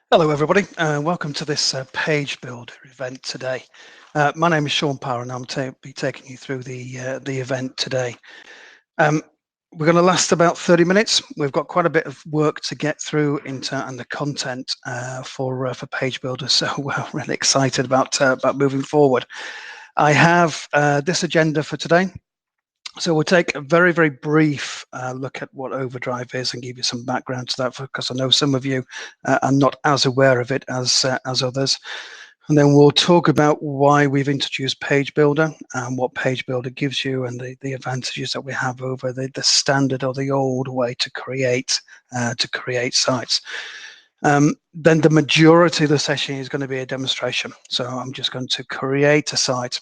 Hello everybody, welcome to this page builder event today. My name is Sean Power and I'll be taking you through the event today. We're going to last about 30 minutes. We've got quite a bit of work to get through and the content for page builders, so we're really excited about moving forward. I have this agenda for today. So we'll take a very, very brief look at what OverDRIVE is and give you some background to that, because I know some of you are not as aware of it as others. And then we'll talk about why we've introduced Page Builder and what Page Builder gives you and the advantages that we have over the standard or the old way to create sites. Then the majority of the session is going to be a demonstration. So I'm just going to create a site,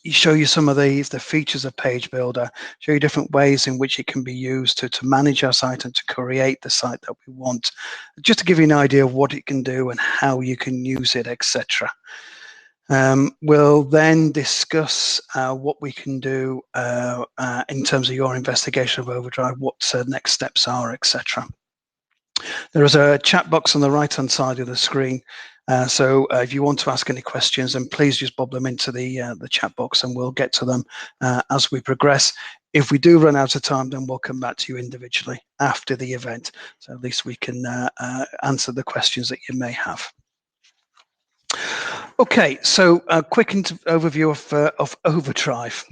show you some of the features of Page Builder, show you different ways in which it can be used to manage our site and to create the site that we want, just to give you an idea of what it can do and how you can use it, etc. We'll then discuss what we can do in terms of your investigation of OverDRIVE, what next steps are, etc. There is a chat box on the right-hand side of the screen. So if you want to ask any questions, then please just bob them into the chat box and we'll get to them as we progress. If we do run out of time, then we'll come back to you individually after the event. So at least we can answer the questions that you may have. Okay, so a quick overview of OverDRIVE.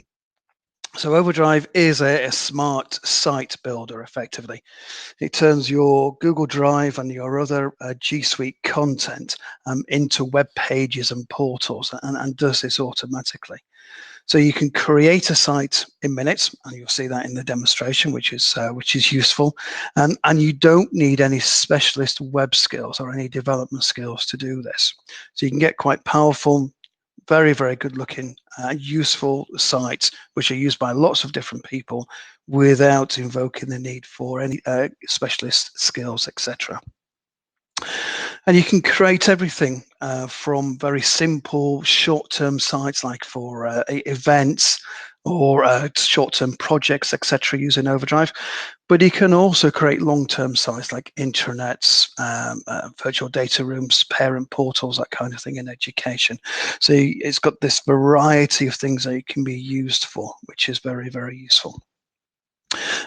So OverDRIVE is a smart site builder, effectively. It turns your Google Drive and your other G Suite content into web pages and portals, and does this automatically. So you can create a site in minutes, and you'll see that in the demonstration, which is useful. And you don't need any specialist web skills or any development skills to do this. So you can get quite powerful, very, very good looking, useful sites, which are used by lots of different people without invoking the need for any specialist skills, etc. And you can create everything from very simple short-term sites like for events or short-term projects, etc., using OverDRIVE. But you can also create long-term sites like intranets, virtual data rooms, parent portals, that kind of thing in education. So it's got this variety of things that it can be used for, which is very, very useful.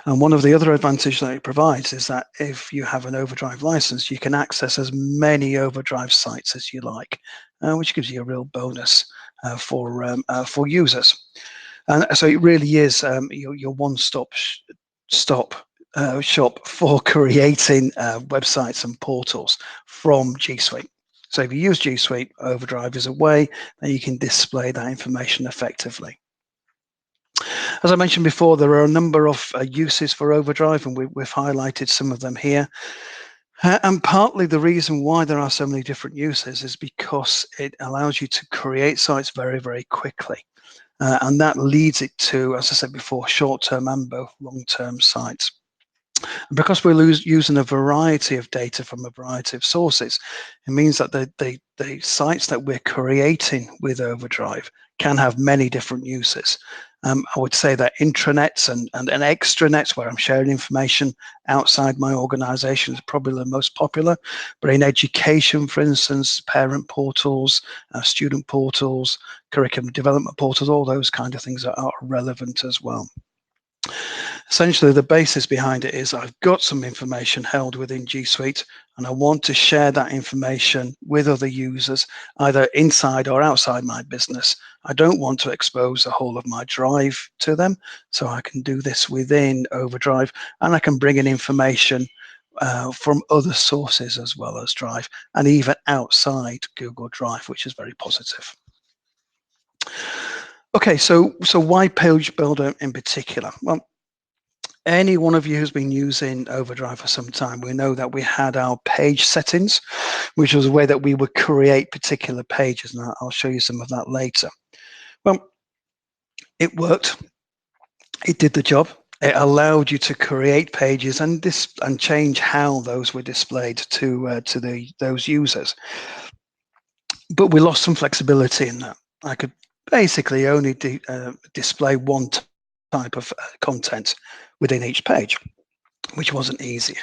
And one of the other advantages that it provides is that if you have an OverDRIVE license, you can access as many OverDRIVE sites as you like, which gives you a real bonus for users. And so it really is your one-stop shop for creating websites and portals from G Suite. So if you use G Suite, OverDRIVE is a way that you can display that information effectively. As I mentioned before, there are a number of uses for OverDRIVE, and we've highlighted some of them here. And partly the reason why there are so many different uses is because it allows you to create sites very, very quickly. And that leads it to, as I said before, short-term and both long-term sites. And because we're using a variety of data from a variety of sources, it means that the sites that we're creating with OverDRIVE can have many different uses. I would say that intranets and extranets, where I'm sharing information outside my organization, is probably the most popular. But in education, for instance, parent portals, student portals, curriculum development portals, all those kind of things are relevant as well. Essentially, the basis behind it is I've got some information held within G Suite, and I want to share that information with other users, either inside or outside my business. I don't want to expose the whole of my drive to them, so I can do this within OverDRIVE, and I can bring in information from other sources as well as Drive, and even outside Google Drive, which is very positive. Okay, so why Page Builder in particular? Well, any one of you who's been using OverDRIVE for some time, we know that we had our page settings, which was a way that we would create particular pages, and I'll show you some of that later. Well, it worked. It did the job. It allowed you to create pages and change how those were displayed to those users. But we lost some flexibility in that. I could basically only display one type of content within each page, which wasn't easy.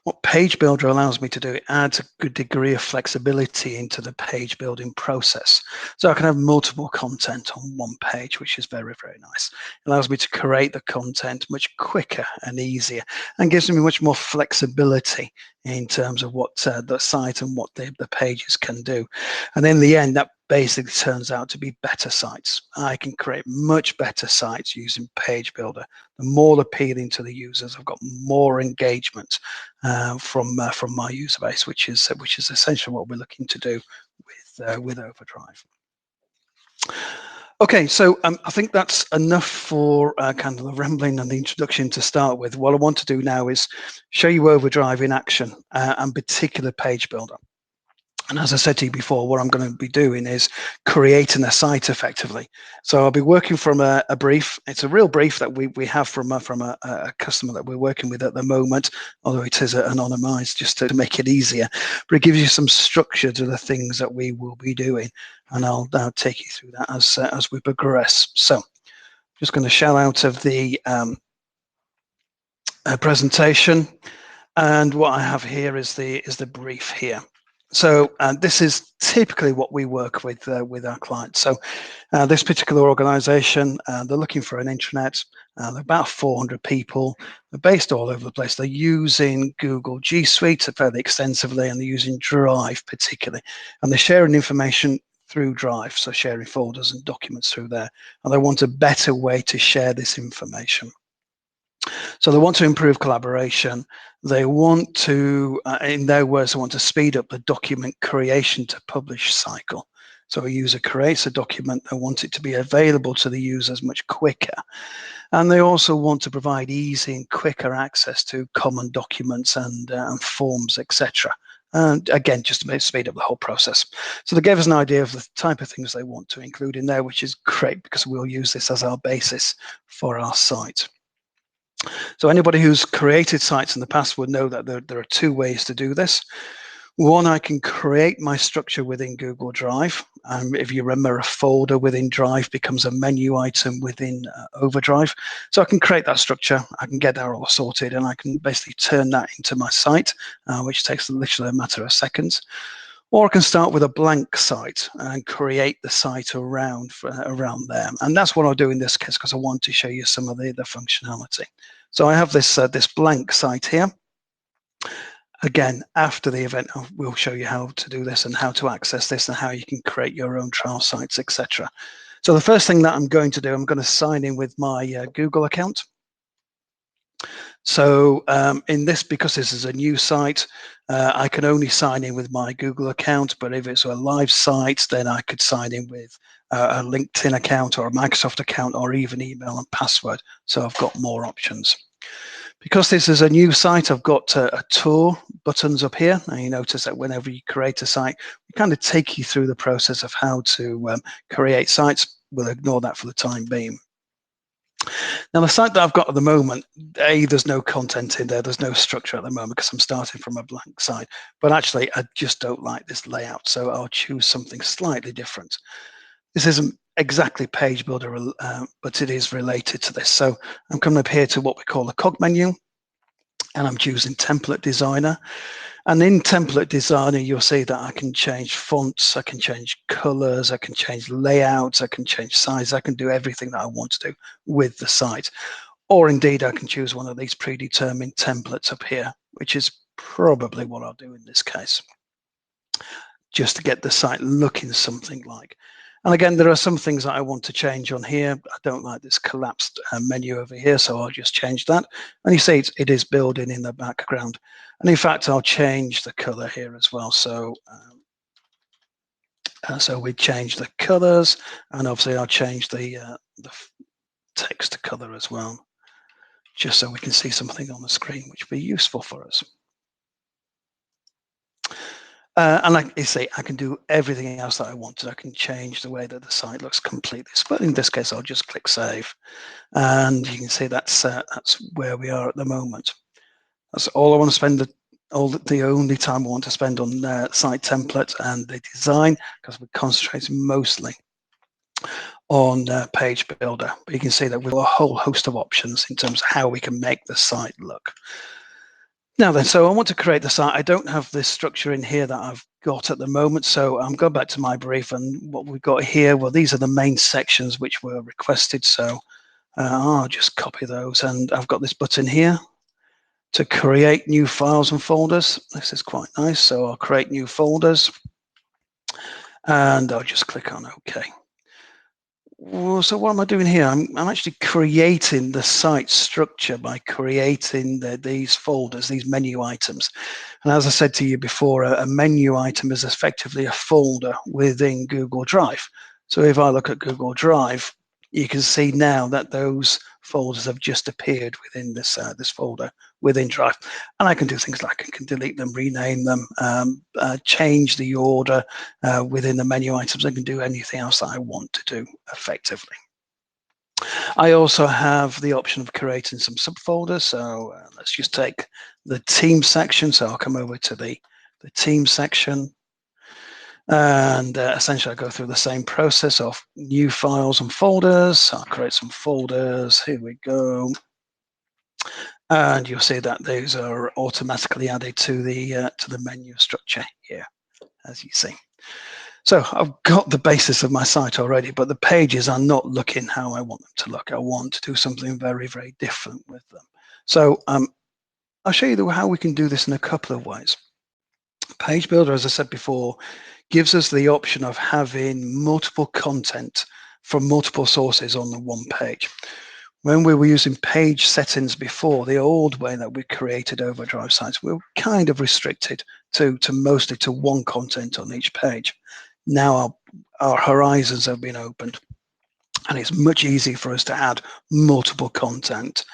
What Page Builder allows me to do, it adds a good degree of flexibility into the page building process. So I can have multiple content on one page, which is very, very nice. It allows me to create the content much quicker and easier, and gives me much more flexibility in terms of what the site and what the pages can do. And in the end, that basically turns out to be better sites. I can create much better sites using Page Builder. The more appealing to the users, I've got more engagement from my user base, which is essentially what we're looking to do with OverDRIVE. Okay, so I think that's enough for kind of the rambling and the introduction to start with. What I want to do now is show you OverDRIVE in action and particular Page Builder. And as I said to you before, what I'm going to be doing is creating a site effectively. So I'll be working from a brief. It's a real brief that we have from a customer that we're working with at the moment, although it is anonymized just to make it easier. But it gives you some structure to the things that we will be doing. And I'll take you through that as we progress. So I'm just going to shell out of the presentation. And what I have here is the brief here. So this is typically what we work with our clients. So this particular organization, they're looking for an intranet. They're about 400 people. They're based all over the place. They're using Google G Suite fairly extensively, and they're using Drive particularly. And they're sharing information through Drive, so sharing folders and documents through there. And they want a better way to share this information. So they want to improve collaboration. They want to, in their words, they want to speed up the document creation to publish cycle. So a user creates a document, they want it to be available to the users much quicker. And they also want to provide easy and quicker access to common documents and forms, etc. And again, just to speed up the whole process. So they gave us an idea of the type of things they want to include in there, which is great because we'll use this as our basis for our site. So anybody who's created sites in the past would know that there are two ways to do this. One, I can create my structure within Google Drive. If you remember, a folder within Drive becomes a menu item within OverDRIVE. So I can create that structure, I can get that all sorted, and I can basically turn that into my site, which takes literally a matter of seconds. Or I can start with a blank site and create the site around there. And that's what I'll do in this case because I want to show you some of the functionality. So I have this blank site here. Again, after the event, we'll show you how to do this and how to access this and how you can create your own trial sites, etc. So the first thing that I'm going to do, I'm going to sign in with my Google account. So in this, because this is a new site, I can only sign in with my Google account, but if it's a live site, then I could sign in with a LinkedIn account or a Microsoft account or even email and password. So I've got more options. Because this is a new site, I've got a tour buttons up here. And you notice that whenever you create a site, we kind of take you through the process of how to create sites. We'll ignore that for the time being. Now, the site that I've got at the moment, there's no content in there. There's no structure at the moment because I'm starting from a blank site. But actually, I just don't like this layout. So I'll choose something slightly different. This isn't exactly Page Builder, but it is related to this. So I'm coming up here to what we call the cog menu, and I'm choosing Template Designer. And in Template Designer, you'll see that I can change fonts, I can change colors, I can change layouts, I can change size, I can do everything that I want to do with the site. Or indeed, I can choose one of these predetermined templates up here, which is probably what I'll do in this case, just to get the site looking something like. And again, there are some things that I want to change on here. I don't like this collapsed menu over here, so I'll just change that. And you see it is building in the background. And in fact, I'll change the color here as well. So, so we change the colors, and obviously I'll change the text color as well, just so we can see something on the screen, which will be useful for us. And like you see, I can do everything else that I wanted. I can change the way that the site looks completely. But in this case, I'll just click Save. And you can see that's where we are at the moment. That's all I want to spend, the only time I want to spend on site templates and the design, because we're concentrating mostly on Page Builder. But you can see that we've got a whole host of options in terms of how we can make the site look. Now then, so I want to create the site. I don't have this structure in here that I've got at the moment, so I'm going back to my brief, and what we've got here, well, these are the main sections which were requested, so I'll just copy those, and I've got this button here to create new files and folders. This is quite nice, so I'll create new folders, and I'll just click on OK. Well, so what am I doing here? I'm actually creating the site structure by creating these folders, these menu items. And as I said to you before, a menu item is effectively a folder within Google Drive. So if I look at Google Drive, you can see now that those folders have just appeared within this this folder within Drive. And I can do things like I can delete them, rename them, change the order within the menu items. I can do anything else that I want to do effectively. I also have the option of creating some subfolders. So let's just take the team section. So I'll come over to the team section. And essentially I go through the same process of new files and folders. I'll create some folders. Here we go. And you'll see that those are automatically added to the menu structure here, as you see. So I've got the basis of my site already, but the pages are not looking how I want them to look. I want to do something very, very different with them. So I'll show you how we can do this in a couple of ways. Page Builder, as I said before, gives us the option of having multiple content from multiple sources on the one page. When we were using page settings before, the old way that we created OverDRIVE sites, we were kind of restricted to mostly to one content on each page. Now our horizons have been opened, and it's much easier for us to add multiple content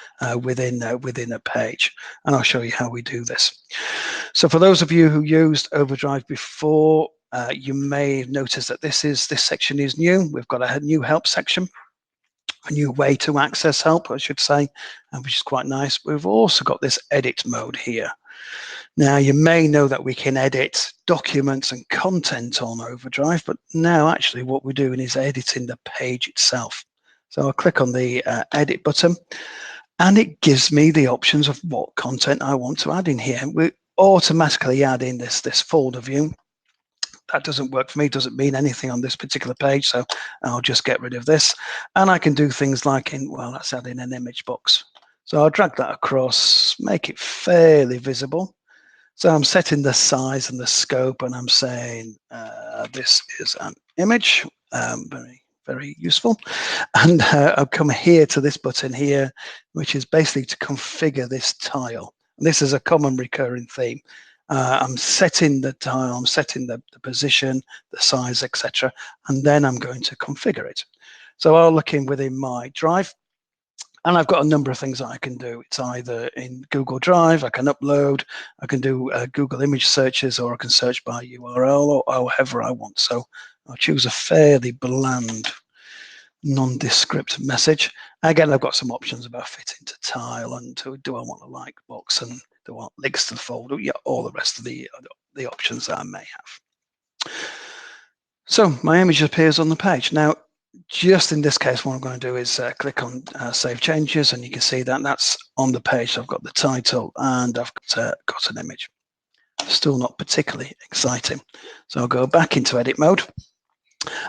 within a page. And I'll show you how we do this. So for those of you who used OverDRIVE before, you may notice that this section is new. We've got a new help section, a new way to access help, I should say, which is quite nice. We've also got this edit mode here. Now, you may know that we can edit documents and content on OverDRIVE, but now actually what we're doing is editing the page itself. So I'll click on the edit button, and it gives me the options of what content I want to add in here. We automatically add in this folder view. That doesn't work for me, doesn't mean anything on this particular page, so I'll just get rid of this. And I can do things like let's add in an image box. So I'll drag that across, make it fairly visible. So I'm setting the size and the scope, and I'm saying this is an image, very, very useful. And I'll come here to this button here, which is basically to configure this tile. And this is a common recurring theme. I'm setting the tile, I'm setting the position, the size, etc. And then I'm going to configure it. So I'll look in within my drive, and I've got a number of things that I can do. It's either in Google Drive, I can upload, I can do Google image searches, or I can search by URL, or however I want. So I'll choose a fairly bland, nondescript message. Again, I've got some options about fitting to tile, and do I want a like box, and do I want links to the folder? Yeah, all the rest of the options that I may have. So my image appears on the page. Now, just in this case, what I'm going to do is click on Save Changes, and you can see that that's on the page. So I've got the title, and I've got an image. Still not particularly exciting. So I'll go back into edit mode,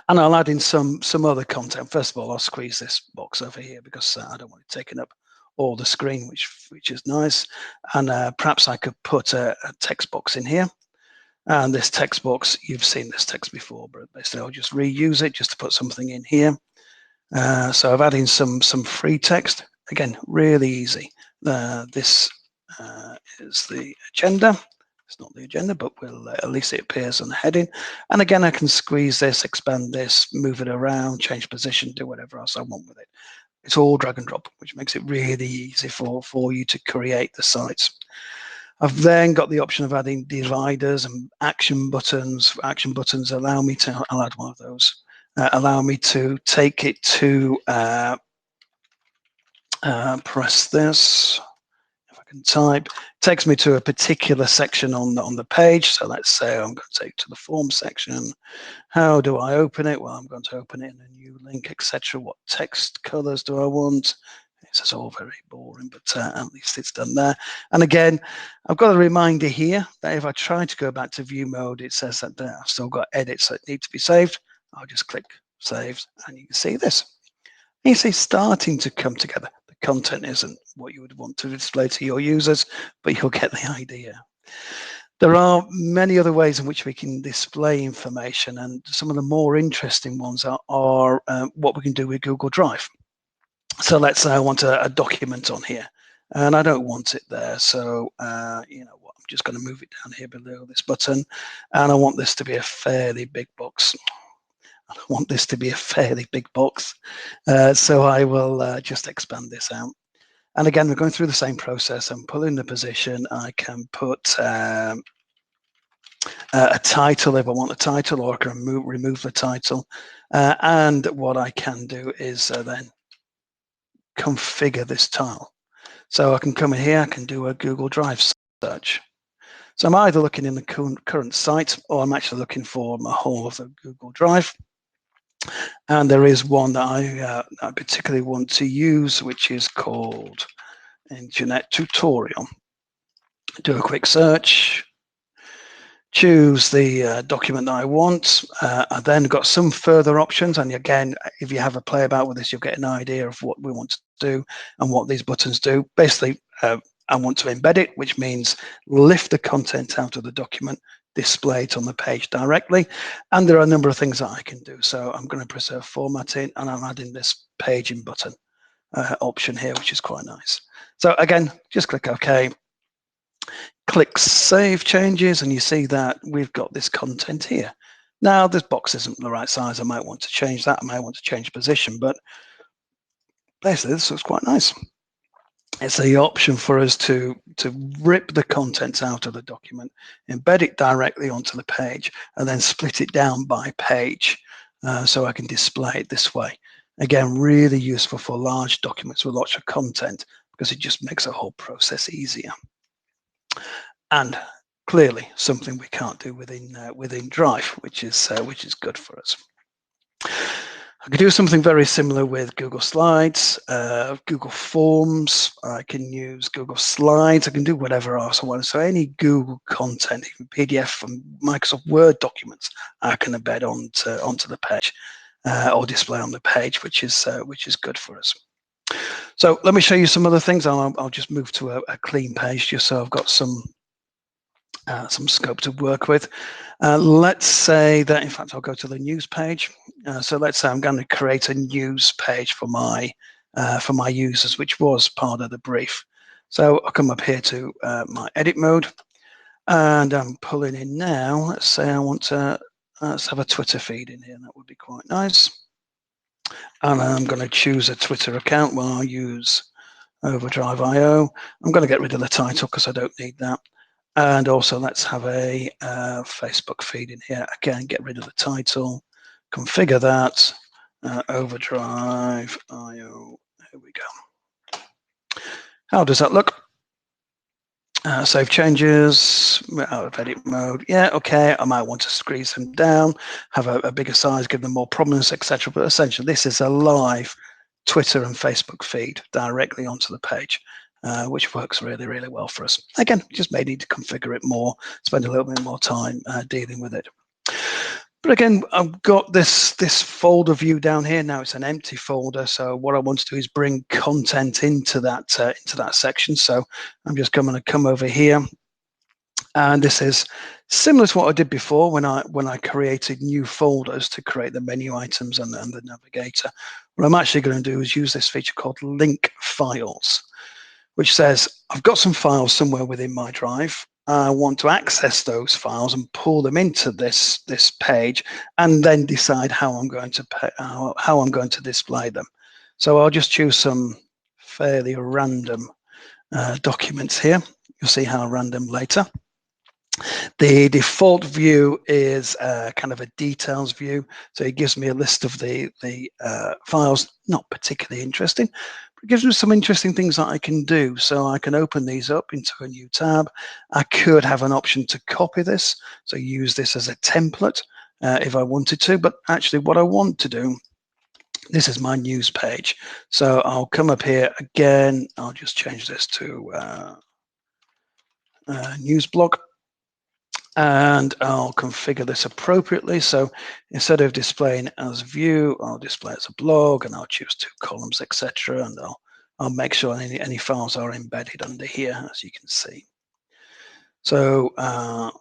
and I'll add in some other content. First of all, I'll squeeze this box over here because I don't want it taking up all the screen, which is nice. And perhaps I could put a text box in here. And this text box, you've seen this text before, but basically I'll just reuse it just to put something in here. So I've added in some free text. Again, really easy. This is the agenda. It's not the agenda, but at least it appears on the heading. And again, I can squeeze this, expand this, move it around, change position, do whatever else I want with it. It's all drag and drop, which makes it really easy for you to create the sites. I've then got the option of adding dividers and action buttons. Action buttons allow me to, I'll add one of those, allow me to take it to, press this, if I can type, takes me to a particular section on the page. So let's say I'm going to take to the form section. How do I open it? Well, I'm going to open it in a new link, etc. What text colors do I want? This is all very boring, but at least it's done there. And again, I've got a reminder here that if I try to go back to view mode, it says that I've still got edits that need to be saved. I'll just click save, and you can see this. You see starting to come together. The content isn't what you would want to display to your users, but you'll get the idea. There are many other ways in which we can display information, and some of the more interesting ones are what we can do with Google Drive. So let's say I want a document on here, and I don't want it there. So you know what? I'm just going to move it down here below this button, and I want this to be a fairly big box. I want this to be a fairly big box, so I will just expand this out. And again, we're going through the same process. I'm pulling the position. I can put a title if I want a title, or I can remove the title. And what I can do is then configure this tile. So I can come in here, I can do a Google Drive search. So I'm either looking in the current site, or I'm actually looking for my whole of the Google Drive. And there is one that I particularly want to use, which is called Internet Tutorial. Do a quick search, choose the document that I want. I then got some further options, and again, if you have a play about with this, you'll get an idea of what we want to do and what these buttons do. Basically, I want to embed it, which means lift the content out of the document, display it on the page directly, and there are a number of things that I can do. So I'm going to preserve formatting, and I'm adding this paging button option here, which is quite nice. So again, just click OK, click Save Changes, and you see that we've got this content here. Now this box isn't the right size. I might want to change that. I might want to change position, but basically this looks quite nice. It's the option for us to rip the contents out of the document, embed it directly onto the page, and then split it down by page so I can display it this way. Again, really useful for large documents with lots of content, because it just makes the whole process easier. And clearly something we can't do within Drive, which is good for us. I could do something very similar with Google Slides, Google Forms. I can use Google Slides. I can do whatever else I want. So any Google content, even PDF and Microsoft Word documents, I can embed onto the page or display on the page, which is good for us. So let me show you some other things. I'll just move to a clean page just so I've got some scope to work with. Let's say that, in fact, I'll go to the news page. So let's say I'm going to create a news page for my users, which was part of the brief. So I'll come up here to my edit mode, and I'm pulling in now. Let's say I want to let's have a Twitter feed in here. That would be quite nice. And I'm going to choose a Twitter account. Well, I'll use OverDRIVE.io. I'm going to get rid of the title because I don't need that. And also let's have a Facebook feed in here. Again, get rid of the title, configure that, OverDRIVE.io. Here we go. How does that look? Save changes, out of edit mode. Yeah, okay, I might want to squeeze them down, have a bigger size, give them more prominence, etc. But essentially, this is a live Twitter and Facebook feed directly onto the page, which works really, really well for us. Again, just may need to configure it more, spend a little bit more time dealing with it. But again, I've got this folder view down here. Now it's an empty folder. So what I want to do is bring content into that section. So I'm just going to come over here, and this is similar to what I did before when I created new folders to create the menu items and the navigator. What I'm actually going to do is use this feature called Link Files, which says I've got some files somewhere within my drive. I want to access those files and pull them into this page, and then decide how I'm going to display them. So I'll just choose some fairly random documents here. You'll see how random later. The default view is kind of a details view, so it gives me a list of the files. Not particularly interesting, but it gives me some interesting things that I can do. So I can open these up into a new tab. I could have an option to copy this, so use this as a template if I wanted to. But actually, what I want to do This is my news page. So I'll come up here again. I'll just change this to news blog. And I'll configure this appropriately. So instead of displaying as view, I'll display as a blog, and I'll choose 2 columns, etc. And I'll make sure any files are embedded under here, as you can see. So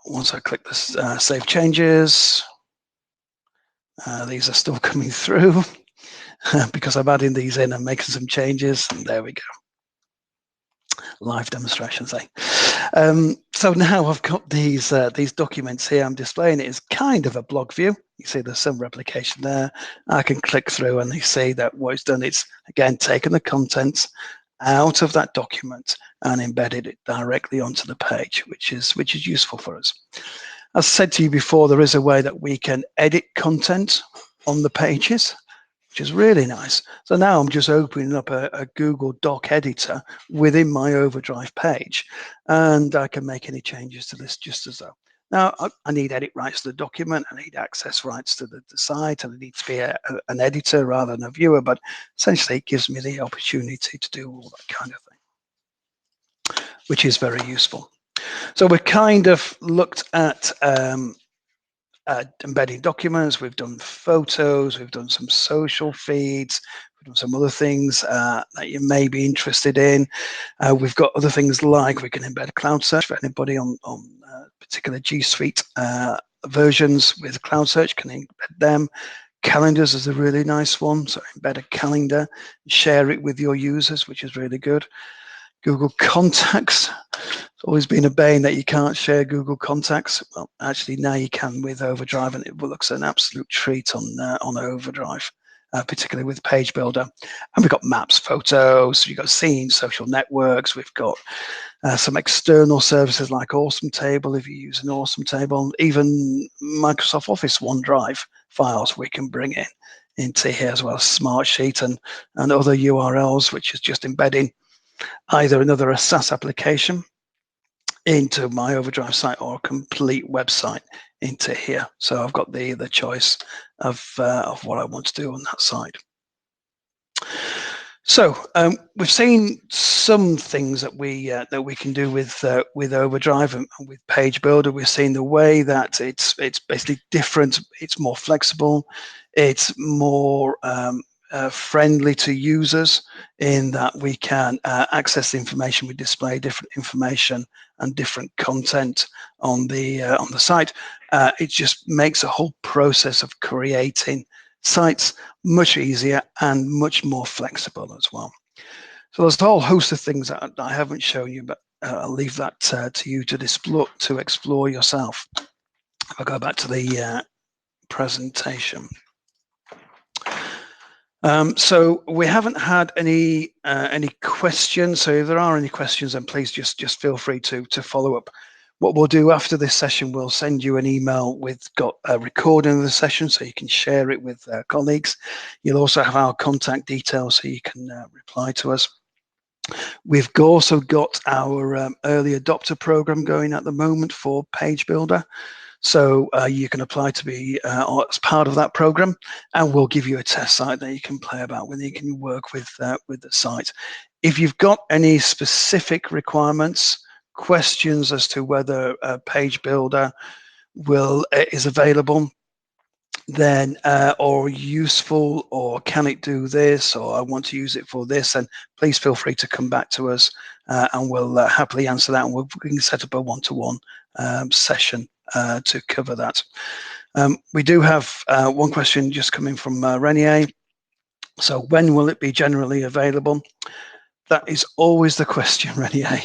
once I click this save changes, these are still coming through because I'm adding these in and making some changes, and there we go. Live demonstrations, eh? So now I've got these documents here. I'm displaying it as kind of a blog view. You see there's some replication there. I can click through and you see that what it's done, it's again taken the contents out of that document and embedded it directly onto the page, which is useful for us. As I said to you before, there is a way that we can edit content on the pages, which is really nice. So now I'm just opening up a Google Doc editor within my OverDRIVE page, and I can make any changes to this just as though. Now, I need edit rights to the document, I need access rights to the site, and I need to be an editor rather than a viewer, but essentially it gives me the opportunity to do all that kind of thing, which is very useful. So we've kind of looked at embedding documents, we've done photos, we've done some social feeds, we've done some other things that you may be interested in. We've got other things like we can embed cloud search for anybody on particular G Suite versions with cloud search, can embed them. Calendars is a really nice one, so embed a calendar, share it with your users, which is really good. Google Contacts. It's always been a bane that you can't share Google Contacts. Well, actually now you can with OverDRIVE, and it looks an absolute treat on OverDRIVE, particularly with Page Builder. And we've got maps, photos, we've got scenes, social networks, we've got some external services like Awesome Table, if you use an Awesome Table, even Microsoft Office OneDrive files we can bring into here as well as Smartsheet and other URLs, which is just embedding either another SaaS application into my OverDRIVE site or a complete website into here. So I've got the choice of what I want to do on that side. So we've seen some things that we can do with OverDRIVE and with Page Builder. We've seen the way that it's basically different. It's more flexible. It's more friendly to users in that we can access the information, we display different information and different content on the site. It just makes the whole process of creating sites much easier and much more flexible as well. So there's a whole host of things that I haven't shown you, but I'll leave that to you to explore yourself. I'll go back to the presentation. So we haven't had any questions. So if there are any questions, then please just feel free to follow up. What we'll do after this session, we'll send you an email with a recording of the session so you can share it with colleagues. You'll also have our contact details so you can reply to us. We've also got our early adopter program going at the moment for Page Builder. So you can apply to be as part of that program, and we'll give you a test site that you can play about with. You can work with the site. If you've got any specific requirements, questions as to whether Page Builder is available, then or useful, or can it do this, or I want to use it for this, and please feel free to come back to us and we'll happily answer that, and we can set up a one-to-one session to cover that. We do have one question just coming from Renier. So when will it be generally available? That is always the question, Renier.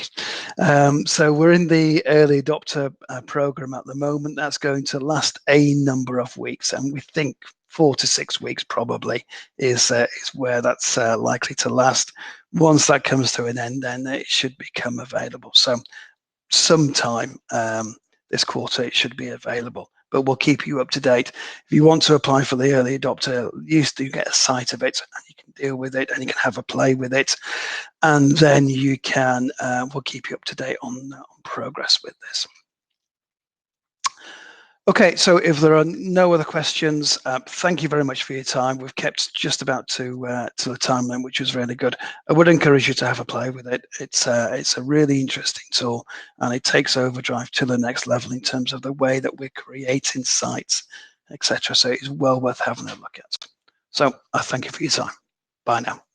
So we're in the early adopter program at the moment. That's going to last a number of weeks, and we think 4 to 6 weeks probably is where that's likely to last. Once that comes to an end, then it should become available. So sometime this quarter it should be available, but we'll keep you up to date. If you want to apply for the early adopter, you do get a site of it, and you can deal with it, and you can have a play with it, and then you can we'll keep you up to date on progress with this. Okay, so if there are no other questions, thank you very much for your time. We've kept just about to the time limit, which was really good. I would encourage you to have a play with it. It's a really interesting tool, and it takes OverDRIVE to the next level in terms of the way that we're creating sites, etc. So it's well worth having a look at. So I thank you for your time. Bye now.